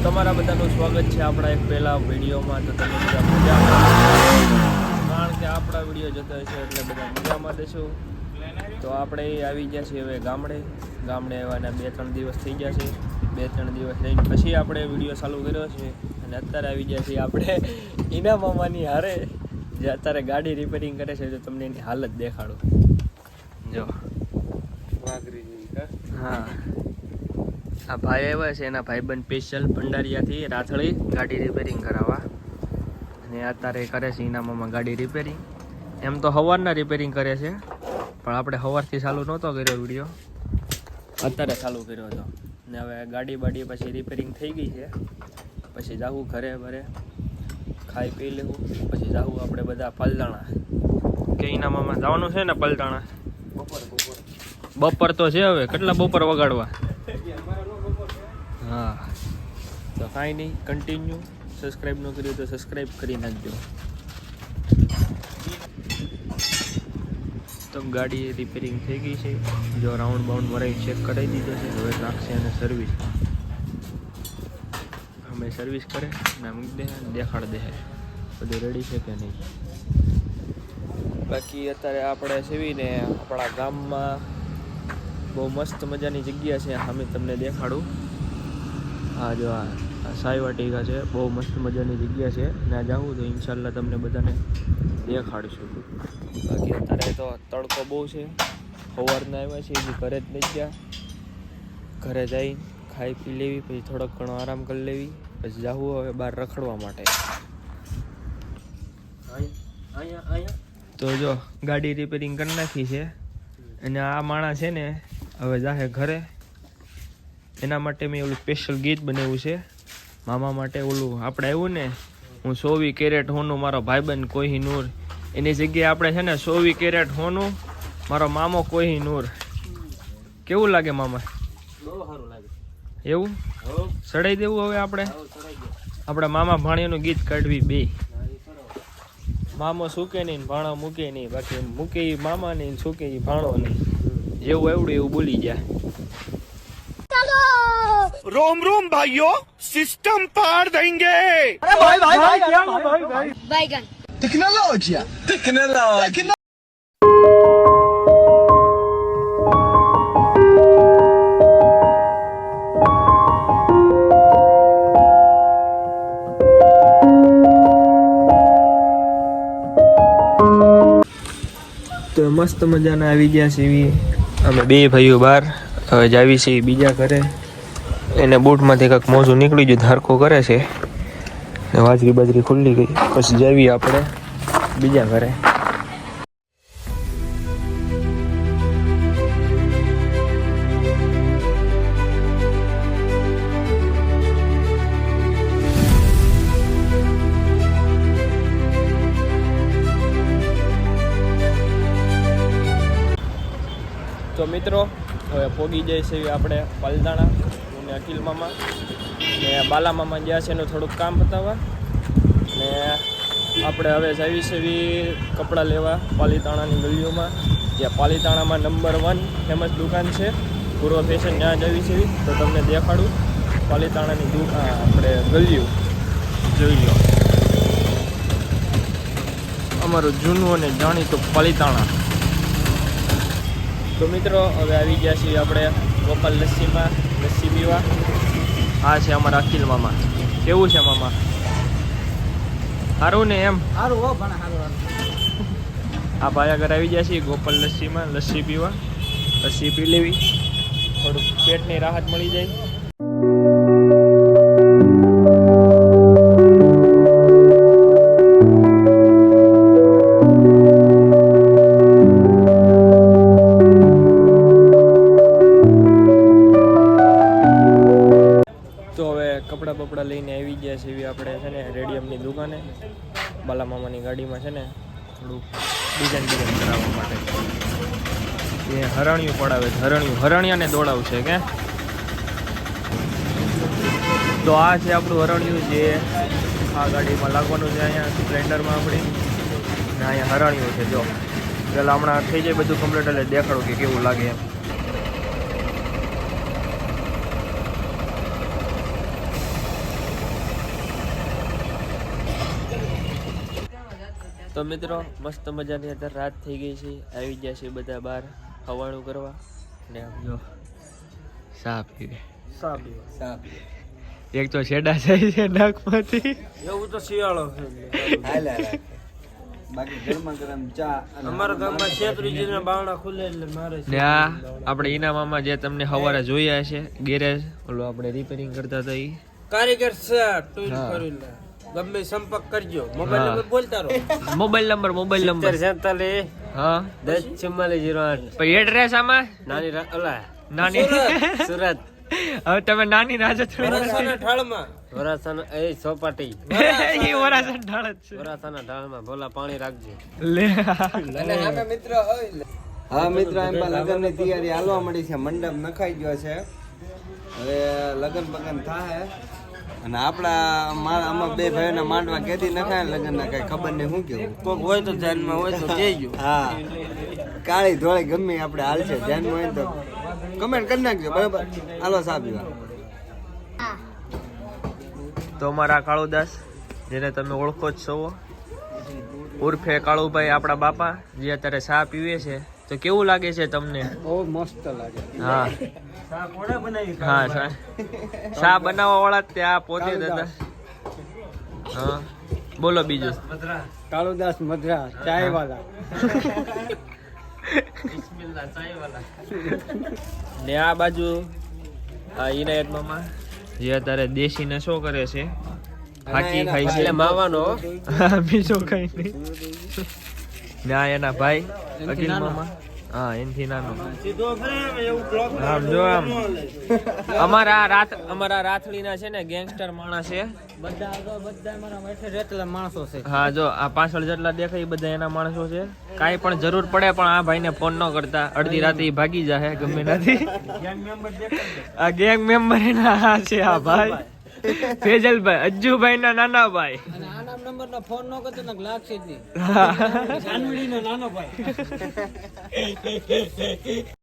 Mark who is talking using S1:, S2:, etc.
S1: તમારા બધાનું સ્વાગત છે આપણા એક પહેલા વિડીયોમાં. તો તમે બધા મજામાં, કારણ કે આપણા વિડીયો જોતા હશે એટલે બધા મજામાં દેશું. તો આપણે આવી ગયા છીએ હવે ગામડે આવવાના 2-3 દિવસ થઈ ગયા છે. 2-3 દિવસ રહીને પછી આપણે વિડીયો ચાલુ કર્યો છે. અને અત્યારે આવી ગયા છીએ આપણે ઈના મામાની હારે, જે અત્યારે ગાડી રિપેરિંગ કરે છે. તો તમને એની હાલત દેખાડું. જો હા, આ ભાઈ આવ્યા છે, એના ભાઈબંધ સ્પેશિયલ ભંડારિયાથી રાથળી ગાડી રિપેરિંગ કરાવવા. અને અત્યારે કરે છે એના મામા ગાડી રિપેરિંગ. એમ તો સવારના રિપેરિંગ કરે છે, પણ આપણે સવારથી ચાલુ નહોતો કર્યો વિડીયો, અત્યારે ચાલુ કર્યો હતો. ને હવે ગાડી બાડી પછી રિપેરિંગ થઈ ગઈ છે. પછી જાવું ઘરે ભરે ખાઈ પી લેવું, પછી જાવું આપણે બધા પલદાણા. કે એના મામા જવાનું છે ને પલદાણા. બપોર તો છે, હવે કેટલા બપોર વગાડવા. હા, તો કાંઈ નહીં, કન્ટિન્યુ. સબસ્ક્રાઈબ ન કર્યું તો સબસ્ક્રાઈબ કરી નાખજો. તો ગાડી રિપેરિંગ થઈ ગઈ છે. જો રાઉન્ડ બાઉન્ડ મરાઈ ચેક કરાવી દીધો છે. હવે નાખશે અને સર્વિસ. અમે સર્વિસ કરે ને મૂકી દે, દેખાડ દે બધું રેડી છે કે નહીં. બાકી અત્યારે આપણે સેવીને આપણા ગામમાં બહુ મસ્ત મજાની જગ્યા છે. અમે તમને દેખાડું. હા, જો આ સાઈવાટિકા છે, બહુ મસ્ત મજાની જગ્યા છે. ત્યાં જાઉં તો ઇન્શાલ્લાહ તમને બધાને દેખાડશું. બાકી અત્યારે તો તડકો બહુ છે. સવારના આવ્યા છે, હજી ઘરે જ નહીં ગયા. ઘરે જઈ ખાઈ પી લેવી, પછી થોડોક ઘણો આરામ કરી લેવી, પછી જાવું હવે બહાર રખડવા માટે. તો જો ગાડી રિપેરિંગ કરી નાખી છે. અને આ માણસ છે ને હવે જાહે ઘરે. એના માટે મેં ઓલું સ્પેશિયલ ગીત બનાવ્યું છે મામા માટે. ઓલું આપણે આવ્યું ને, હું 24 કેરેટ હોનું મારો ભાઈબંધ કોહિનૂર, એની જગ્યાએ આપણે છે ને 24 કેરેટ હોનું મારો મામો કોહિનૂર. કેવું લાગે મામા? બહુ સારું લાગે. એવું ચડાઈ દેવું હવે આપણે મામા ભાણિયાનું ગીત કાઢવી બે. મામો સૂકે નહીં, ભાણો મૂકે નહીં. બાકી મૂકે એ મામા નહીં, સૂકે એ ભાણો નહીં. જેવું આવડે એવું બોલી ગયા.
S2: रोम रोम भाइयों, सिस्टम पार देंगे।
S3: अरे भाई भाई भाई क्या भाई भाई
S4: बैगन
S3: टेक्नोलॉजी
S1: તો મસ્ત મજાના આવી ગયા છીએ અમે બે ભાઈઓ બહાર. હવે જાવી છીએ બીજા ઘરે. એને બૂટમાંથી કંઈક મોજું નીકળી ગયું, ધારકો કરે છે. વાજરી બાજરી ખુલ્લી ગઈ, પછી જાવી આપણે બીજા ઘરે. તો મિત્રો હવે પોગી જાય છે આપણે પલદાણા. અને અખિલ મામા ને બાલા મામા ગયા છે એનું થોડુંક કામ બતાવવા. ને આપણે હવે જઈએ છીએ કપડાં લેવા પાલીતાણાની ગલીઓમાં, જ્યાં પાલીતાણામાં નંબર 1 ફેમસ દુકાન છે પૂર્વ ફેશન. ત્યાં જઈએ છીએ તો તમને દેખાડું પાલીતાણાની દુકાન, આપણે ગલીઓ જોઈ લો. અમારું જૂનું અને જાણીતું પાલીતાણા. તો મિત્રો હવે આવી ગયા છીએ આપણે ગોપાલ લસ્સીમાં લસ્સી પીવા. આ છે અમારા અખિલ મામા. કેવું છે મામા? સારું ને? એમ
S3: સારું હો, પણ સારું.
S1: આ ભાઈ આગળ આવી ગયા છીએ ગોપાલ લસ્સીમાં લસ્સી પીવા. લસ્સી પી લેવી, થોડુંક પેટની રાહત મળી જાય. કપડાં બપડા લઈને આવી ગયા છે એવી આપણે છે ને રેડિયમની દુકાને. બાલા મામાની ગાડીમાં છે ને થોડુંક ડિઝાઇન કરાવવા માટે એ હરણિયું પડાવે છે. હરણિયાને દોડાવશે કે. તો આ છે આપણું હરણિયું, જે આ ગાડીમાં લાગવાનું છે. અહીંયા સ્પ્લેન્ડરમાં આપણી ને અહીંયા હરણિયું છે. જો પેલા હમણાં થઈ જાય બધું કમ્પ્લીટ એટલે દેખાડું કે કેવું લાગે એમ. તો મિત્રો મસ્ત મજાની અત્યારે રાત થઈ ગઈ છે, આવી ગયા છે બધા બહાર હવાણું કરવા ને આમ જો સા પીવે. એક તો શેડા જાય છે નાકમાંથી.
S4: એવું તો શિયાળો છે.
S3: બાકી ગરમા ગરમ ચા
S4: અમારા ગામમાં શેત્રીજીના બારણા ખુલે એટલે મારે
S1: ને આ આપણે ઈનામામાં જે તમને હવારે જોયા છે ગેરેજ ઓલો આપણે રિપેરિંગ કરતા હતા ઈ
S4: કારીગર છે ટૂલ
S1: હા.
S4: કરીને ગમે સંપર્ક કરજો. મોબાઈલ નંબર બોલતા રહો.
S1: મોબાઈલ નંબર
S4: 47
S1: હા
S4: 10 4408.
S1: પછી એડ્રેસ આમાં
S4: નાની ઓલા
S1: નાની
S4: સુરત
S1: હવે તમે નાની રાજા
S4: વરાસાના ઢાળમાં વરાસાના એ સોપાટી
S1: ઈ વરાસણ ઢાળ જ છે
S4: વરાસાના ઢાળમાં ભોલા પાણી રાખજો.
S1: લે
S3: અને સામે મિત્ર હા મિત્ર એમાં લગ્નની તૈયારી હાલવા મળી છે. મંડપ નખાઈ ગયો છે, હવે લગ્ન બગન થાય અને આપણા આમાં બે ભાઈઓના માંડવા કેદી નખાય લગ્નના કઈ ખબર નહીં શું કેવું.
S4: કોક હોય તો ધ્યાનમાં હોય તો કહેજો.
S3: હા કાળી ધોળી ગમે આપણે હાલ છે ધ્યાનમાં હોય તો કમેન્ટ કરી નાખજો બરાબર. હાલો સા પીવા.
S1: તો અમારા કાળુદાસ જેને તમે ઓળખો જ છો ઉર્ફે કાળુભાઈ આપણા બાપા જે અત્યારે ચા પીવે છે, તો કેવું લાગે છે તમને?
S3: બહુ મસ્ત લાગે.
S1: હા
S4: સા કોણે બનાવી?
S1: હા ચા બનાવવા વાળા ત્યાં પોતે જ હતા. હા બોલો બીજું.
S3: કાળુદાસ મધરા ચાય વાલા.
S1: ને આ બાજુ આ ઇનાયત મામા જે અત્યારે દેશી નશો કરે છે, હાચી ખાઈ છે
S4: એટલે માવાનો
S1: બીજો કઈ નહીં. ને આ એના ભાઈ અખિલ મામા, હા એનથી નાનો.
S4: સીધો ફ્રેમ એવું બ્લોક
S1: આમ જો આમ અમારા રાથળીના છે ને ગેંગસ્ટર માણસ છે.
S3: બધા મારા બેઠે રેતલા માણસો છે.
S1: હા જો આ પાછળ જેટલા દેખાય એ બધા એના માણસો છે. કાંઈ પણ જરૂર પડે પણ આ ભાઈને ફોન ન કરતા, અડધી રાતે ઈ ભાગી જાય ગમે નથી. આ ગેંગ મેમ્બર એના હા છે આ ભાઈ ફેજલભાઈ, અજ્જુભાઈ ના નાના ભાઈ.
S3: અને આના નંબર નો ફોન નો કરતો ને લાગશે જ નહીં.
S1: હા.
S3: જાનવીનો નાનો ભાઈ.